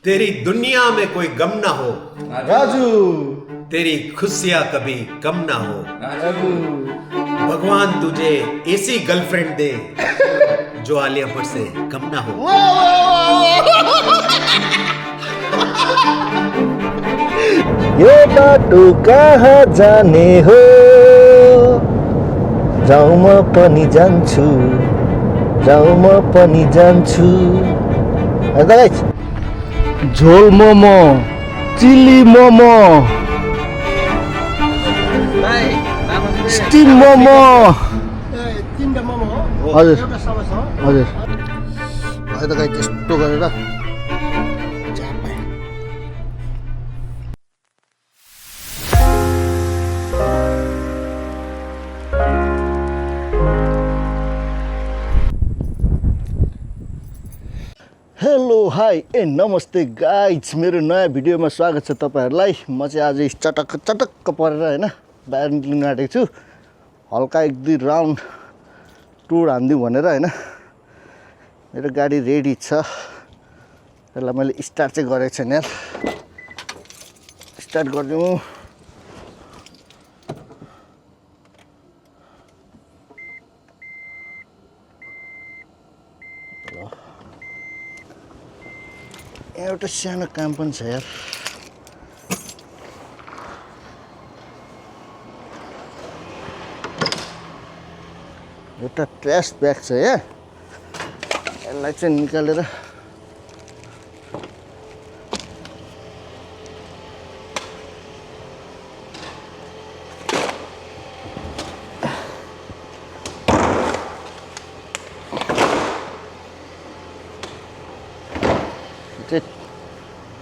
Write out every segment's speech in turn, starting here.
तेरी दुनिया में कोई गम ना हो राजू तेरी खुशियां कभी कम ना हो राजू भगवान तुझे ऐसी गर्लफ्रेंड दे जो आलिया भट्ट से कम ना हो यो बाटो कहाँ जाने हो जाऊ म पनि जान्छु जाऊ म पनि जान्छु गाइस झोल मोमो चिल्ली मोमो स्टिम मोमो हजुर हजुर अहिले त गाई त्यस्तो गरेर हेलो हाई ए नमस्ते गाइज मेरो नयाँ भिडियोमा स्वागत छ तपाईँहरूलाई म चाहिँ आज चटक्क चटक्क परेर होइन बाहिर निक्लिनु आँटेको छु हल्का एक दुई राउन्ड टुर हानिदिउँ भनेर होइन मेरो गाडी रेडी छ यसलाई मैले स्टार्ट चाहिँ गरेको छैन यार स्टार्ट गरिदिउँ एउटा सानो काम पनि छ यार एउटा ट्र्यास ब्याग छ यहाँ यसलाई चाहिँ निकालेर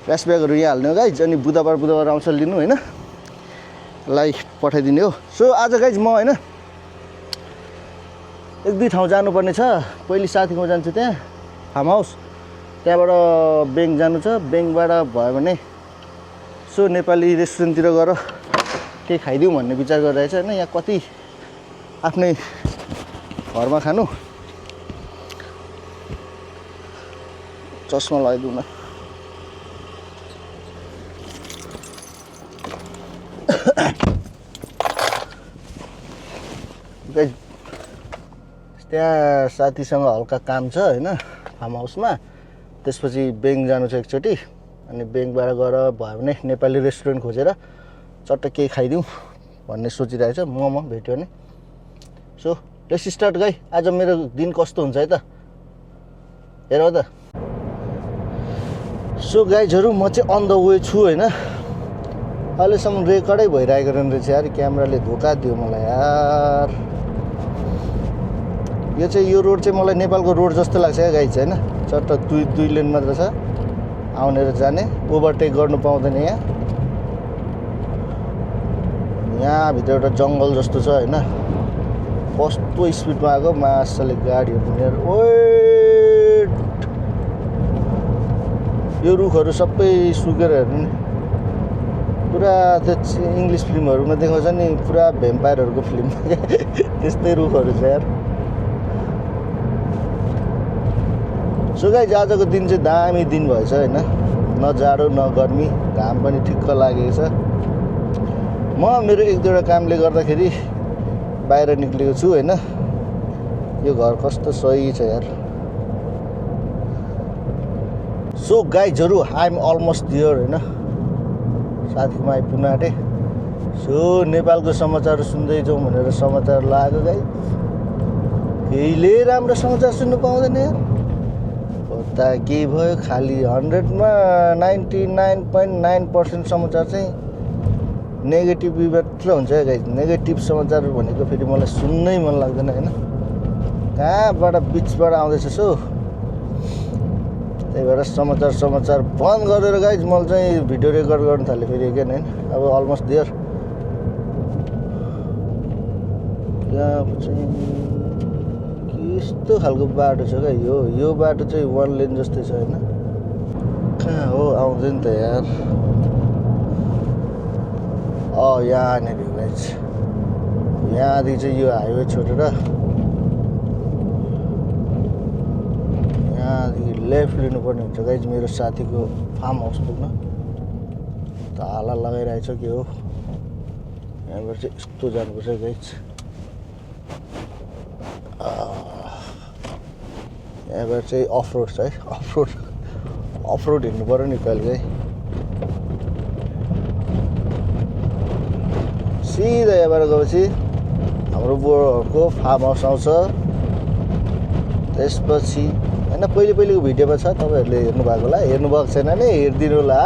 ट्र्यास ब्यागहरू यहाँ हाल्ने हो गाइज अनि बुधबार आउँछ लिनु होइन लाई पठाइदिने हो सो आज गाइज म होइन एक दुई ठाउँ जानुपर्ने छ पहिले साथीकोमा जान्छु त्यहाँ फार्म हाउस त्यहाँबाट ब्याङ्क जानु छ ब्याङ्कबाट भयो भने सो नेपाली रेस्टुरेन्टतिर गएर केही खाइदिउँ भन्ने विचार गरिरहेछ होइन यहाँ कति आफ्नै घरमा खानु चस्मा लगाइदिउँ न त्यहाँ साथीसँग हल्का काम छ होइन फार्म हाउसमा त्यसपछि ब्याङ्क जानु छ एकचोटि अनि ब्याङ्कबाट गएर भयो भने नेपाली रेस्टुरेन्ट खोजेर चट्ट केही खाइदिउँ भन्ने सोचिरहेछ मोमो भेट्यो भने सो लेट्स स्टार्ट गाई आज मेरो दिन कस्तो हुन्छ है त हेर त सो गाइजहरू म चाहिँ अन द वे छु होइन अहिलेसम्म रेकर्डै भइरहेको रहेछ यार क्यामेराले धोका दियो मलाई यार यो चाहिँ यो रोड चाहिँ मलाई नेपालको रोड जस्तो लाग्छ क्या गाइज होइन चट्ट दुई लेन मात्र छ आउने र जाने ओभरटेक गर्नु पाउँदैन यहाँभित्र एउटा जङ्गल जस्तो छ होइन कस्तो स्पिडमा आएको मासले गाडीहरू लिएर वेट यो रुखहरू सबै सुकेर हेर्नु नि पुरा त्यो इङ्ग्लिस फिल्महरूमा देखाउँछ नि पुरा भ्याम्पायरहरूको फिल्म त्यस्तै रुखहरू छ यार सो गाइज आजको दिन चाहिँ दामी दिन भएछ होइन न जाडो न गर्मी घाम पनि ठिक्क लागेको छ म मेरो एक दुईवटा कामले गर्दाखेरि बाहिर निक्लेको छु होइन यो घर कस्तो सही छ यार सो गाइजहरू आइ एम अलमोस्ट दियर होइन साथीमा आइपुग्न आँटेँ सो नेपालको समाचार सुन्दै जाउँ भनेर समाचार लाग्यो गाई केहीले राम्रो समाचार सुन्नु पाउँदैन यार कता के भयो खालि 100मा 99.9% समाचार चाहिँ नेगेटिभ मात्र हुन्छ क्या गाई नेगेटिभ समाचार भनेको फेरि मलाई सुन्नै मन लाग्दैन होइन कहाँबाट बिचबाट आउँदैछ सो त्यही भएर समाचार बन्द गरेर गाइज मैले चाहिँ भिडियो रेकर्ड गर्नु थालेँ फेरि एकन होइन अब अलमोस्ट देयर यहाँ चाहिँ यस्तो खालको बाटो छ क्या यो बाटो चाहिँ 1 लेन जस्तै छ होइन कहाँ हो आउँदैन त यार यहाँनिर गाइज यहाँदेखि चाहिँ यो हाइवे छोडेर यहाँदेखि लेफ्ट लिनुपर्ने हुन्छ गाइज मेरो साथीको फार्म हाउस पुग्न। ताला लगाइरहेछ के हो, यहाँबाट चाहिँ यस्तो जानुपर्छ गाइज। यहाँबाट चाहिँ अफ रोड छ है, अफ रोड हिँड्नु पऱ्यो नि कहिलेकाहीँ। सिधा यहाँबाट गएपछि हाम्रो बुढोहरूको फार्म हाउस आउँछ। त्यसपछि होइन पहिलेको भिडियोमा छ, तपाईँहरूले हेर्नु भएको होला, हेर्नु भएको छैन भने हेरिदिनु होला।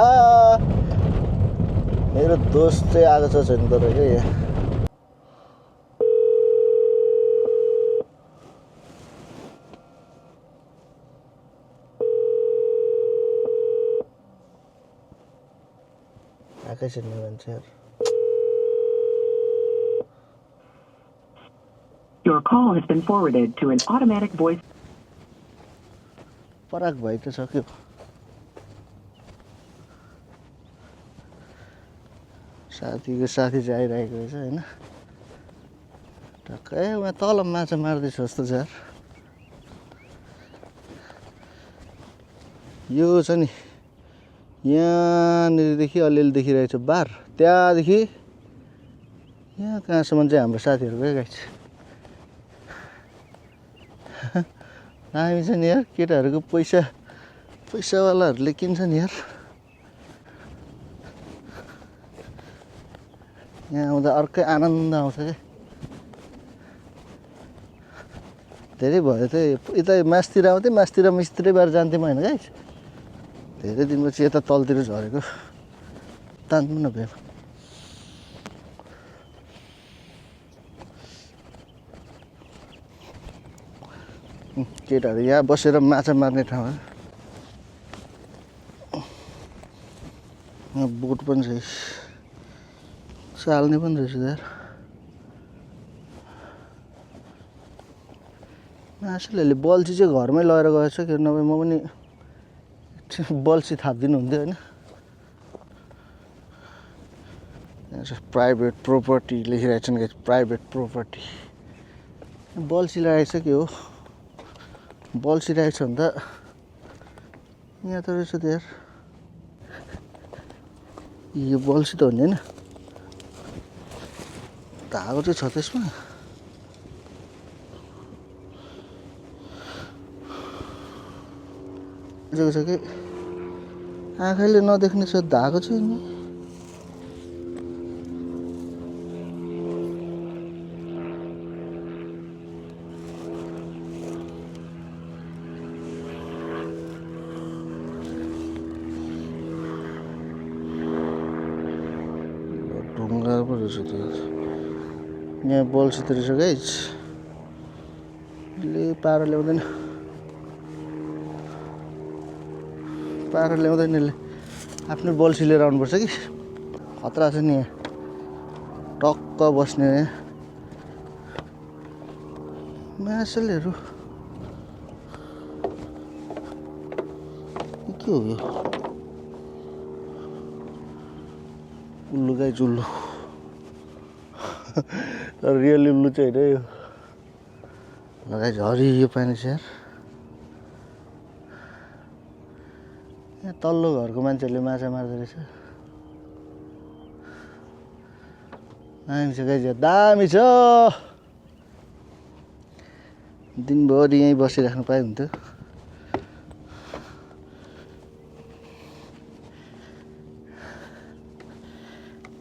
मेरो दोस्त चाहिँ आएको छ छैन तर क्या यहाँ। आएकै छैन मान्छेहरू। Your call has been forwarded to an automatic voice. पराग भाइ त सक्यो। साथीको साथी चाहिँ आइरहेको रहेछ होइन। टक्कै उहाँ तल माछा मार्दैछु जस्तो छ यार। यो छ नि यहाँनिरदेखि अलिअलि देखिरहेको छ बार, त्यहाँदेखि यहाँ कहाँसम्म चाहिँ हाम्रो साथीहरू गएका छ। दामी छ नि यार, केटाहरूको पैसावालाहरूले किन्छ नि यार। यहाँ आउँदा अर्कै आनन्द आउँछ क्या। धेरै भयो त यता मासतिर आउँथेँ, मासतिर मिस्त्री बार जान्थेँ म होइन गाइस। धेरै दिनपछि यता तलतिर झरेको तान्नु न भ्याम। केटाहरू यहाँ बसेर माछा मार्ने ठाउँ हो। यहाँ बोट पनि छ, चाल्ने पनि रहेछ यार। मासुले बल्छी चाहिँ घरमै लगेर गएछ, कि नभए म पनि बल्छी थापिदिनु हुन्थ्यो होइन। यहाँ चाहिँ प्राइभेट प्रोपर्टी लेखिरहेको छन् कि प्राइभेट प्रोपर्टी। बल्छी लगाएछ के हो, बल्छी राखेको छ भने त यहाँ त रहेछ त यार। यो बल्छी त हो नि होइन, धागो चाहिँ छ त्यसमा। छ कि आँखाले नदेख्ने छ धागो चाहिँ नि। ढुङ्गा पो रहेछ त यहाँ, बल्छी त रहेछ गाइस। ले पारा ल्याउँदैन, पारा ल्याउँदैन यसले, आफ्नो बल्छी लिएर आउनुपर्छ कि। खतरा छ नि यहाँ, टक्क बस्ने यहाँ मासलहरू। के हो यो उल्लु गाइस, उल्लु। तर रियल उल्लु चाहिँ होइन यो। गाइस हरियो पानी छ यार। यहाँ तल्लो घरको मान्छेहरूले माछा मार्दो रहेछ। दामी छ गाइस, दामी छ। दिनभरि यहीँ बसिराख्नु पाए हुन्थ्यो।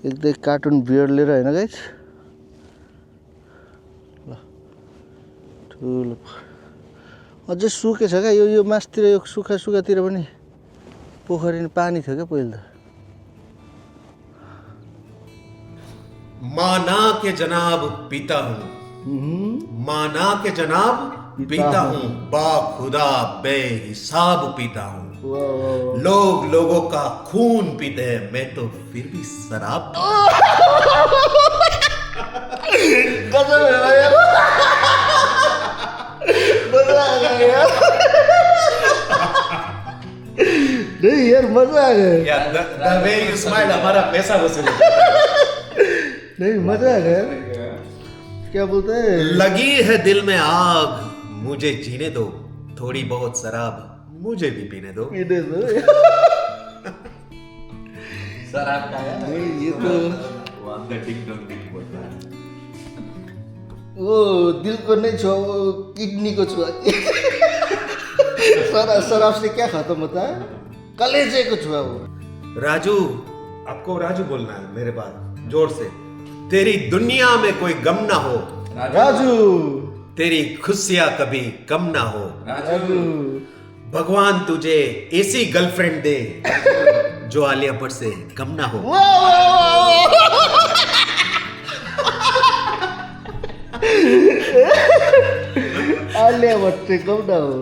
एक कार्टुन बियर लिएर होइन गाइस। ल ठुलो अझै सुकेछ क्या यो मासतिर, यो सुखातिर पनि पोखरी पानी थियो क्या पहिला त। माना के जनाब पीता हूँ, माना के जनाब पीता हूँ, बाखुदा बेहिसाब पीता हूँ। लोग लोगों का खून पीते हैं, मैं तो फिर भी शराब। कसम है भाई यार, मजा आ गया यार। नहीं यार मजा आ गया Yeah, the way you smile, हमारा पैसा वसूल। नहीं मजा आ गया। क्या बोलते हैं, लगी है दिल में आग, मुझे जीने दो थोड़ी बहुत शराब। मुझे भी पीने दो। पीने दो। शराब का है ना, ये तो वो अंदर डिंग डोंग डिंग बोलता है। ओ दिल को नहीं छुआ, वो किडनी को छुआ। शराब से क्या खत्म होता है? कलेजे को छुआ वो। राजू, आपको राजू बोलना है मेरे बाद जोर से। तेरी दुनिया में कोई गम ना हो, राजू। तेरी खुशियां कभी कम ना हो। राजू। भगवान तुझे ऐसी गर्लफ्रेंड दे जो आलिया भट्ट से कम ना हो। आलिया भट्ट से कम ना हो।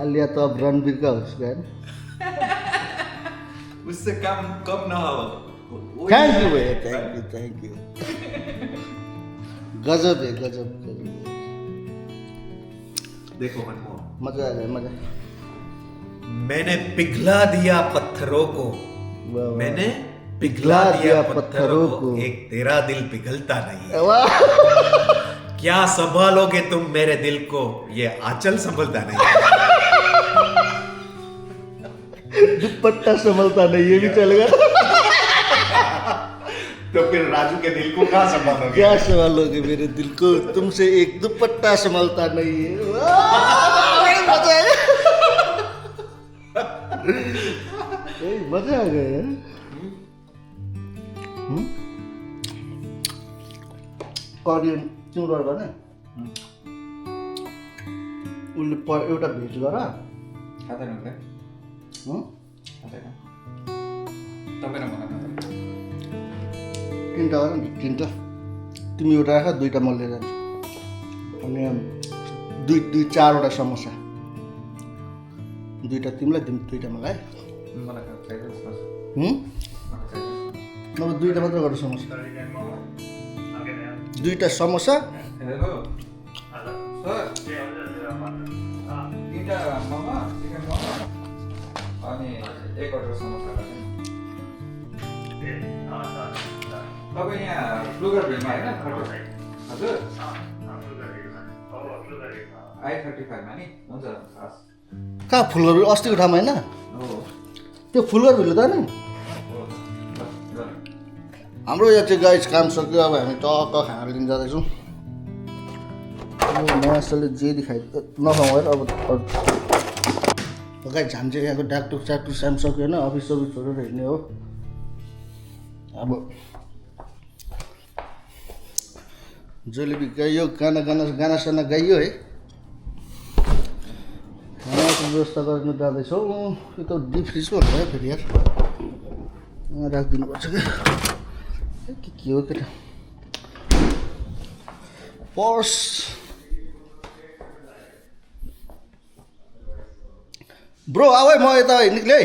आलिया तो अब रणबीर का हस्बैंड। उससे कम ना हो। थैंक यू भैया, थैंक यू। गजब है, गजब। देखो मनमोहन, मजा आ गया, मजा। मैंने पिघला दिया पत्थरों को, वाह। मैंने पिघला दिया पत्थरों को, एक तेरा दिल पिघलता नहीं है। वाह। क्या संभालोगे तुम मेरे दिल को, ये आंचल संभलता नहीं है। दुपट्टा संभलता नहीं, ये भी चलेगा। तो फिर राजू के दिल को कहाँ संभालोगे? क्या संभालोगे मेरे दिल को, तुमसे एक दुपट्टा संभलता नहीं है। मजा आया, मजा आ गया यार। करियन चिउरा गर्ने उसले एउटा भेज गर। खाँदैन उसले, खाँदैन। तपाईँ मलाई खाँदैन। तिनवटा गर नि, तिनवटा। तिमी एउटा राख, दुईवटा म लिएर जान्छु। अनि दुई चारवटा समोसा, दुईवटा तिमीलाई, दुईवटा मलाई। मलाई चाहिँदैन सस। नभए दुईवटा मात्र गर समोसा, दुईवटा समोसा। हेलो सर, तिनवटा मोमो, चिकन मोमो अनि एक अर्डर समोसा गर्ने। तपाईँ यहाँ फ्लुगर भिलमा होइन? हजुर, I-35 नि हुन्छ हस्। कहाँ फुलगर अस्तिको ठाउँमा होइन? हो त्यो फुलगर भिल्नु त नि। हाम्रो यहाँ चाहिँ गाइस काम सक्यो, अब हामी टक्क खाना लिन जाँदैछौँ। नयाँले जे देखाइ नखाउँ है अब। गाइस हामी चाहिँ यहाँको डाक्टर साक्टर साम सक्यो होइन, अफिस सफिस छोडेर हिँड्ने हो। अब जसले पनि गाइयो, गाना साना गाइयो है। खानाको व्यवस्था गर्न जाँदैछौँ। यो त डिप फ्रिज पो भयो फेरि यार, राखिदिनुपर्छ क्या। के हो केटा पर्स। ब्रो आऊ है, म यता निक्लेँ है।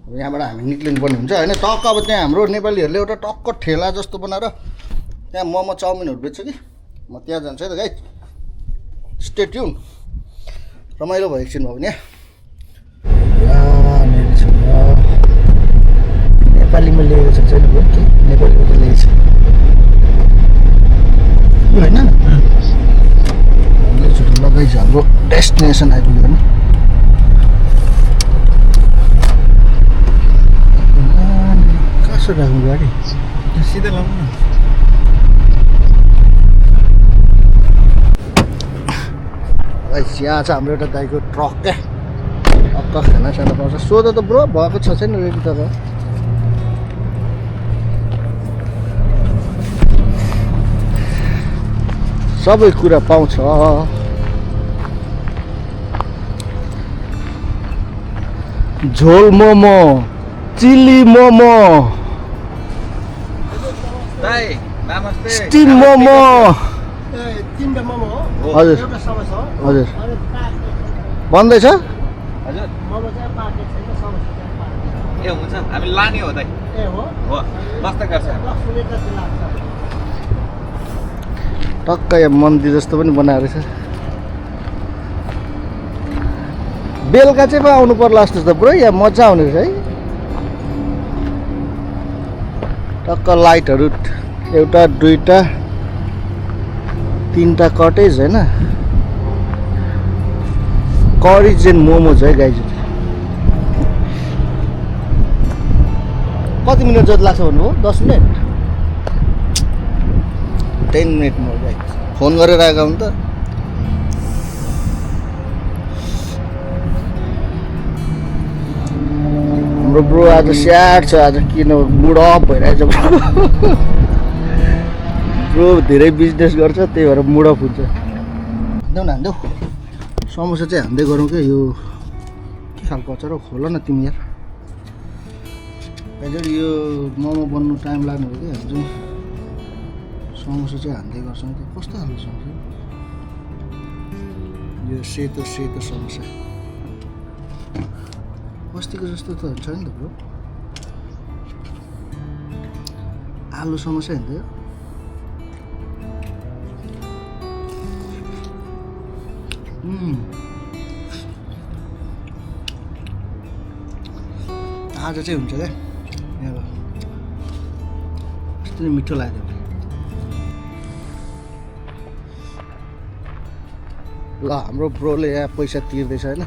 यहाँबाट हामी निक्लिनु पर्ने हुन्छ होइन। टक्क अब त्यहाँ हाम्रो नेपालीहरूले एउटा टक्क ठेला जस्तो बनाएर त्यहाँ मोमो चाउमिनहरू बेच्छ कि, म त्यहाँ जान्छु है त गाइस। स्टे ट्युन, रमाइलो भयो एकछिन भयो भने। नेपालीमा लेखेको छ छैन कि नेपालीमा त लेखेको छ होइन। हामीले छुट्टी लगाइन्छ, हाम्रो डेस्टिनेसन आइपुग्यो नि। कसो राख्नु गाडी, सीधा लाउनु न। यहाँ छ हाम्रो एउटा दाइको ट्रक क्या, टक्क खाना साना पाउँछ। सोध त ब्रो भएको छ छैन रेडी तर। सबै कुरा पाउँछ। झोल मोमो, चिल्ली मोमो, स्टिम मोमो। तिनवटा मोमो हो, हजुर एउटा समोसा हो। हजुर अनि पाकेट बन्दैछ। हजुर मोमो चाहिँ पाकेट छैन, समोसा चाहिँ पाकेट। ए हुन्छ, हामी लाने हो त। ए हो, हो मस्त गर्छ। 10 रुपियाँ जति लाग्छ। टक्क यहाँ मन्दिर जस्तो पनि बनाएर छ। बेलुका चाहिँ पो आउनु पर्ला जस्तो छ ब्रो, यहाँ मजा आउने रहेछ है। टक्क लाइटहरू एउटा दुईवटा 3टा कटेज हैन करेज एन्ड मोमोज है गाइज कति मिनट जति लाग्छ भन्नुभयो 10 मिनट 10 मिनट म गाइज फोन गरेर आएको हुँ त हाम्रो ब्रो आज स्याड छ आज किन मुड अफ भइरहेछ ब्रो धेरै बिजनेस गर्छ त्यही भएर मुड अफ हुन्छ हान्देऊ न हान्देऊ समोसा चाहिँ हान्दै गरौँ क्या यो के खालको अचार हो खोल न तिमी यार हजुर यो मोमो बन्नु टाइम लाग्ने हो कि हामी चाहिँ समोसा चाहिँ हान्दै गर्छौँ त्यो कस्तो खालको समोसा यो सेतो सेतो समोसा बस्तीको जस्तो त हुन्छ नि त ब्रो आलु समोसा हिँड्दै आज चाहिँ हुन्छ क्या यहाँ कस्तो मिठो लाग्यो ल हाम्रो ब्रोले यहाँ पैसा तिर्दैछ होइन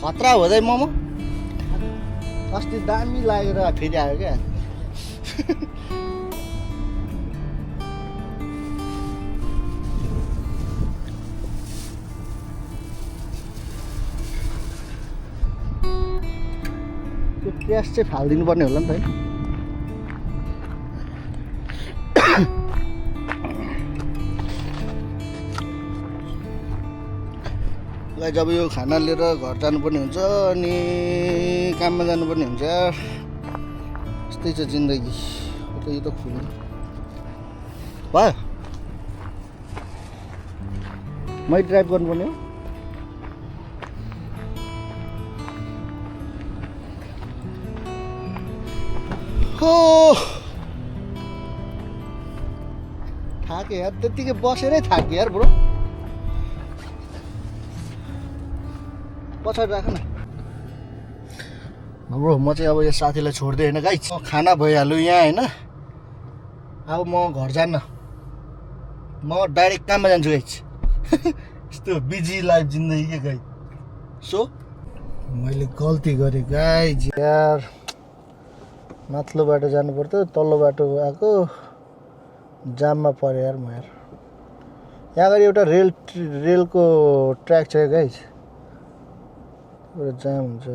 खतरा हुँदै मोमो अस्ति दामी लागेर फेरि आयो क्या त्यो प्याज चाहिँ फालिदिनु पर्ने होला नि त है जब यो खाना लिएर घर जानुपर्ने हुन्छ अनि काममा जानुपर्ने हुन्छ यस्तै छ जिन्दगी यो त खुल्यो भयो मै ड्राइभ गर्नुपर्ने हो थाके यार त्यतिकै बसेरै थाके यार ब्रो पछाडि राख न ब्रो म चाहिँ अब यो साथीलाई छोड्दै होइन गाइस खाना भइहाल्यो यहाँ होइन अब म घर जान्न म डाइरेक्ट काममा जान्छु गाइस यस्तो बिजी लाइफ जिन्दगी के गाइस सो मैले गल्ती गरेँ गाइस यार माथिल्लो बाटो जानु पर्थ्यो तल्लो बाटो आएको जाममा पऱ्यो यार म यार यहाँ अगाडि एउटा रेलको ट्र्याक छ गाइस जाम हुन्छ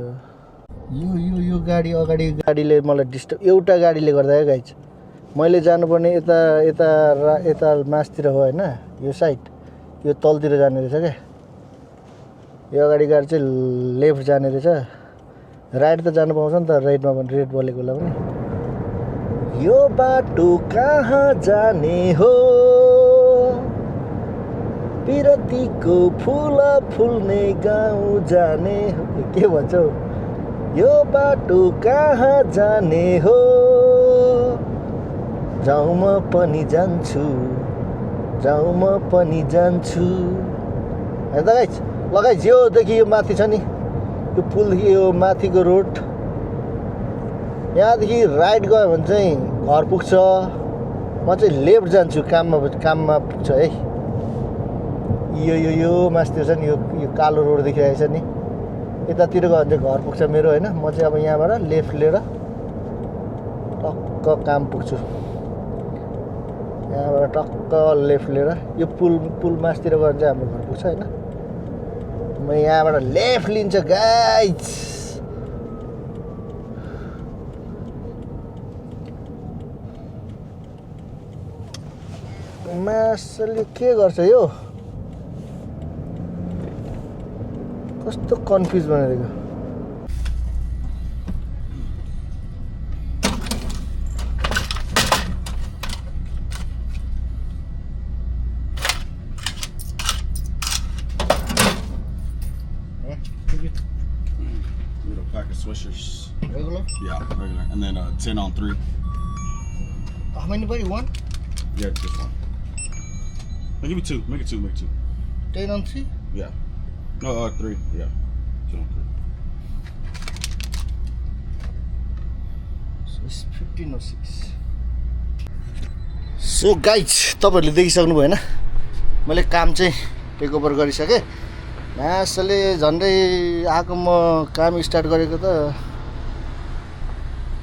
यो गाडी अगाडि गाडीले मलाई डिस्टर्ब एउटा गाडीले गर्दा गाइज मैले जानुपर्ने यता मासतिर हो होइन यो साइड यो तलतिर जाने रहेछ क्या यो अगाडि गाडी चाहिँ लेफ्ट जाने रहेछ राइट त जानु पाउँछ नि त राइटमा पनि रेड बलेको बेला पनि यो बाटो कहाँ जाने हो पिरतीको फुल फुल्ने गाउँ जाने हो के भन्छ यो बाटो कहाँ जाने हो जाउँ म पनि जान्छु हेर्दा गाइस लगाइस योदेखि यो माथि छ नि यो पुलदेखि यो माथिको रोड यहाँदेखि राइट गयो भने चाहिँ घर पुग्छ म चाहिँ लेफ्ट जान्छु काममा पुग्छ है यो मास्तिर छ नि यो कालो रोड देखिरहेको छ नि यतातिर गयो भने चाहिँ घर पुग्छ मेरो होइन म चाहिँ अब यहाँबाट लेफ्ट लिएर टक्क काम पुग्छु यहाँबाट टक्क लेफ्ट लिएर यो पुल मास्तिर गयो भने चाहिँ हाम्रो घर पुग्छ होइन म यहाँबाट लेफ्ट लिन्छ गाइस मासले के गर्छ यो कस्तो कन्फ्युज बनाइदिएको Little pack of Swishers. Regular? Yeah, regular. And then 10 on 3. How many buddy? One? Yeah, just one. I'll give you 2. Make it 2. Make it 2. 10 on 3? Yeah. No, 3. Yeah. 2 on 3. So it's 15 or 6. So guys, तपाईहरुले देखिसक्नु भयो हैन मैले काम चाहिँ take over गरिसके मासले झन्डै आएको म काम स्टार्ट गरेको त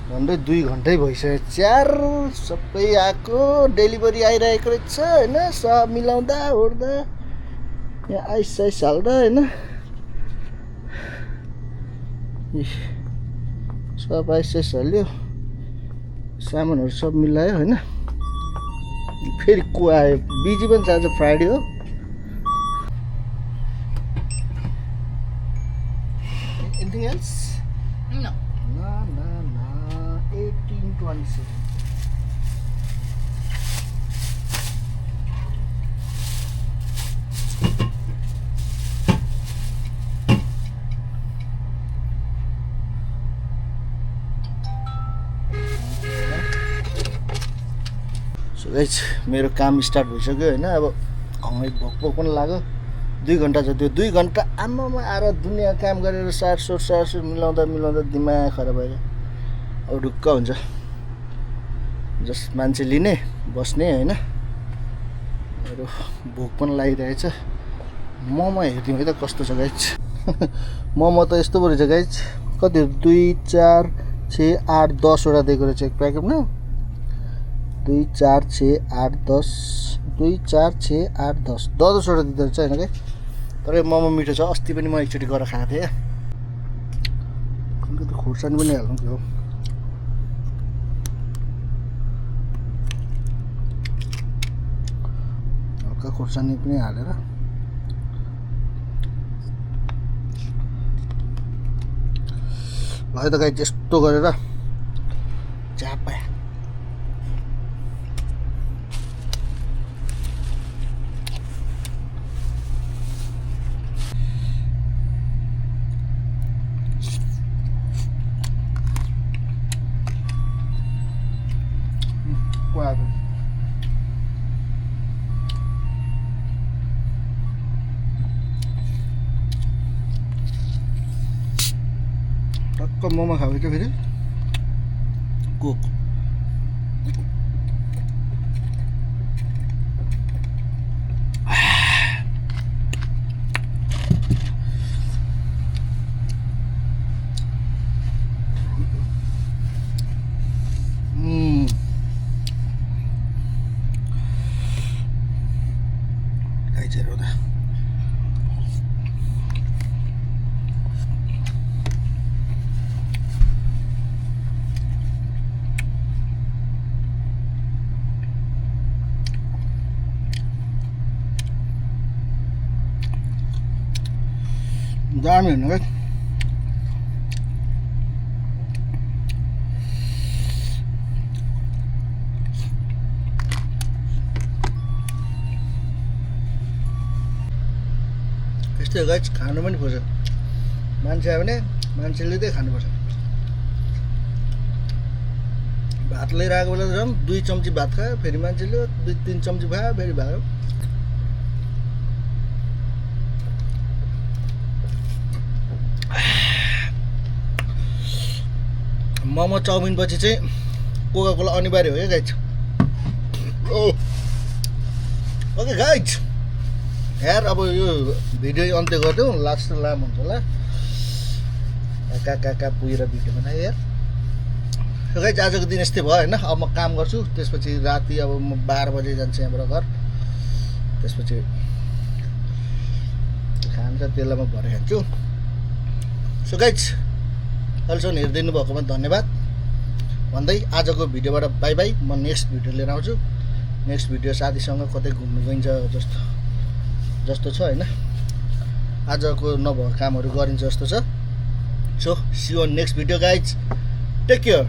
झन्डै 2 घन्टै भइसक्यो चार सबै आएको डेलिभरी आइरहेको रहेछ हैन सब मिलाउँदा ओर्दा यहाँ आइस हाल्दा हैन सब आइस हाल्यो सामानहरु सब मिलायो हैन फेरि को आयो बिजी पनि छ आज फ्राइडे हो Anything else? No. No. 1827. So guys, मेरो काम स्टार्ट भइसक्यो हैन अब हङै भोक पनि लाग्यो 2 घन्टा छ त्यो 2 घन्टा आमामा आएर दुनिया काम गरेर सारसोर मिलाउँदा दिमाग खराब भयो अब ढुक्क हुन्छ जस्ट मान्छे लिने बस्ने हैन मेरो भोक पनि लागिरहेछ मोमो हेर्दिउँ है त कस्तो छ गाइज मोमो त यस्तो पो रहेछ गाइज कति 2 4 6 8 10 वटा दिएको रहेछ एक प्याकेटमा 2 4 6 8 10 2 4 6 8 10 10 वटा दिँदो रहेछ हैन के तर यो मोमो मिठो छ अस्ति पनि म एकचोटि गरेर खाएको थिएँ अलिकति खुर्सानी पनि हाल्नु थियो हल्का खुर्सानी पनि हालेर भयो त गाई त्यस्तो गरेर चापा टक्क मोमो खाएको थियो फेरि कोक खाइचेर हुँदा दामी हुनु है यस्तै गाइस खानु पनि खोज्छ मान्छे आयो भने मान्छेले चाहिँ खानुपर्छ भात लिएर आएको बेला झन् 2 चम्ची भात खायो फेरि मान्छेले 2-3 चम्ची खायो फेरि भयो मोमो चाउमिन पछि चाहिँ कोका कोला अनिवार्य हो क्या गाइज ओके गाइज यार अब यो भिडियो अन्त्य गरिदेऊ लास्ट लामो हुन्छ होला काका पुगेर भिडियो बनाएँ यार गाइज आजको दिन यस्तै भयो होइन अब म काम गर्छु त्यसपछि राति अब म 12 बजे जान्छु यहाँबाट घर त्यसपछि खान्छ त्यसलाई म भरे खान्छु सो गाइज अहिलेसम्म हेरिदिनु भएकोमा धन्यवाद भन्दै आजको भिडियोबाट बाई बाई म नेक्स्ट भिडियो लिएर आउँछु नेक्स्ट भिडियो साथीसँग कतै घुम्नु गइन्छ जस्तो छ हैन आजको नभएको कामहरु गरिन्छ जस्तो छ so see you on next video guys take care